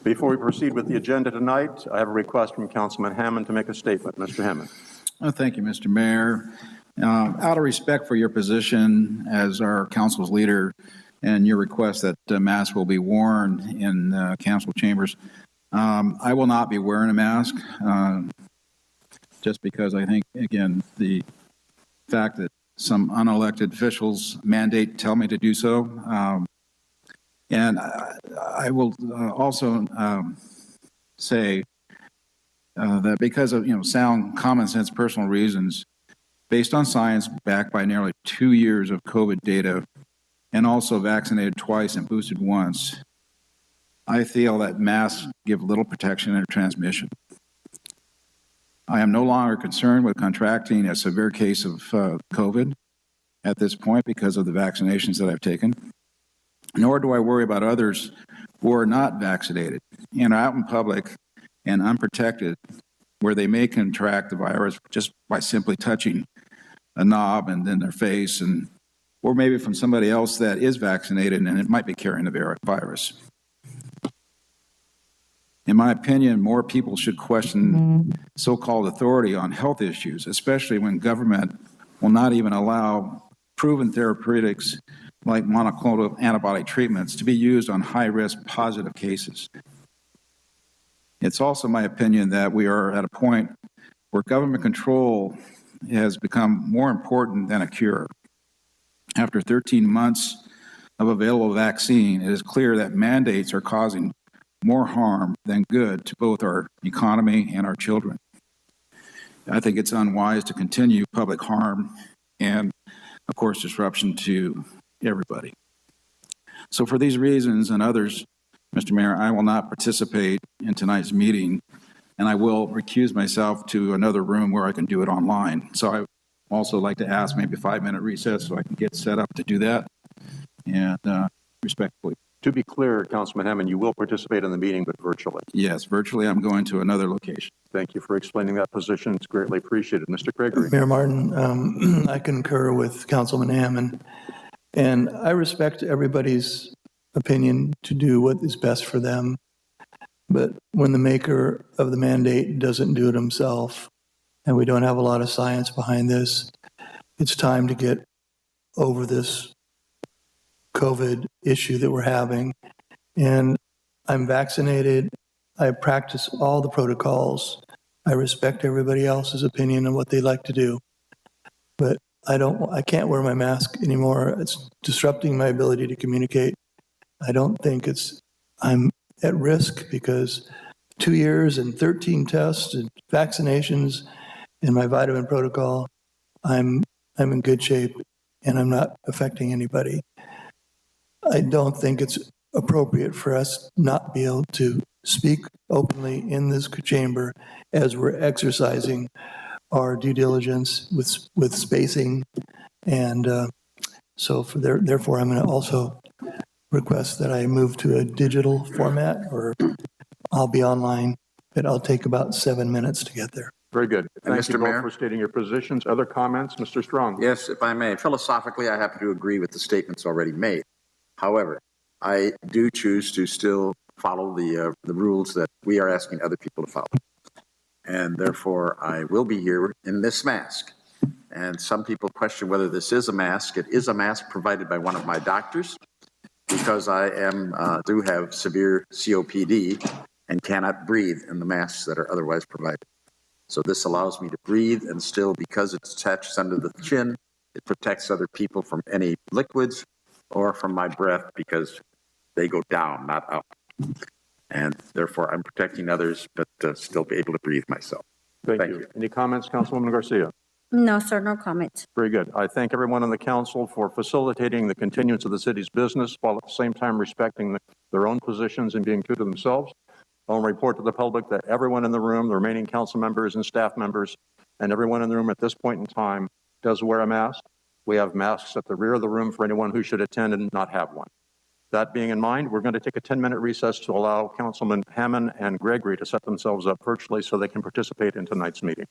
Before we proceed with the agenda tonight, I have a request from Councilman Hammond to make a statement. Mr. Hammond. Thank you, Mr. Mayor. Out of respect for your position as our council's leader and your request that masks will be worn in council chambers, I will not be wearing a mask just because I think, again, the fact that some unelected officials tell me to do so. And I will also say that because of sound common sense personal reasons, based on science backed by nearly 2 years of COVID data, and also vaccinated twice and boosted once, I feel that masks give little protection and transmission. I am no longer concerned with contracting a severe case of COVID at this point because of the vaccinations that I've taken, nor do I worry about others who are not vaccinated and are out in public and unprotected, where they may contract the virus just by simply touching a knob and then their face, or maybe from somebody else that is vaccinated and it might be carrying the virus. In my opinion, more people should question so-called authority on health issues, especially when government will not even allow proven therapeutics like monoclonal antibody treatments to be used on high-risk positive cases. It's also my opinion that we are at a point where government control has become more important than a cure. After 13 months of available vaccine, it is clear that mandates are causing more harm than good to both our economy and our children. I think it's unwise to continue public harm and, of course, disruption to everybody. So for these reasons and others, Mr. Mayor, I will not participate in tonight's meeting, and I will recuse myself to another room where I can do it online. So I also like to ask maybe a 5-minute recess so I can get set up to do that, and respectfully. To be clear, Councilman Hammond, you will participate in the meeting, but virtually. Yes, virtually. I'm going to another location. Thank you for explaining that position. It's greatly appreciated. Mr. Gregory. Mayor Martin, I concur with Councilman Hammond, and I respect everybody's opinion to do what is best for them. But when the maker of the mandate doesn't do it himself, and we don't have a lot of science behind this, it's time to get over this COVID issue that we're having. And I'm vaccinated. I practice all the protocols. I respect everybody else's opinion on what they like to do. But I can't wear my mask anymore. It's disrupting my ability to communicate. I don't think I'm at risk because 2 years and 13 tests and vaccinations and my vitamin protocol, I'm in good shape and I'm not affecting anybody. I don't think it's appropriate for us not be able to speak openly in this chamber as we're exercising our due diligence with spacing. And so therefore, I'm going to also request that I move to a digital format, or I'll be online, but I'll take about 7 minutes to get there. Very good. Thank Mr. you both Mayor? for stating your positions. Other comments? Mr. Strong. Yes, if I may. Philosophically, I happen to agree with the statements already made. However, I do choose to still follow the rules that we are asking other people to follow. And therefore, I will be here in this mask. And some people question whether this is a mask. It is a mask provided by one of my doctors because I do have severe COPD and cannot breathe in the masks that are otherwise provided. So this allows me to breathe, and still, because it's attached under the chin, it protects other people from any liquids or from my breath because they go down, not up. And therefore, I'm protecting others, but still be able to breathe myself. Thank you. Any comments, Councilwoman Garcia? No, sir, no comments. Very good. I thank everyone on the council for facilitating the continuance of the city's business while at the same time respecting their own positions and being true to themselves. I want to report to the public that everyone in the room, the remaining council members and staff members, and everyone in the room at this point in time does wear a mask. We have masks at the rear of the room for anyone who should attend and not have one. That being in mind, we're going to take a 10-minute recess to allow Councilman Hammond and Gregory to set themselves up virtually so they can participate in tonight's meeting.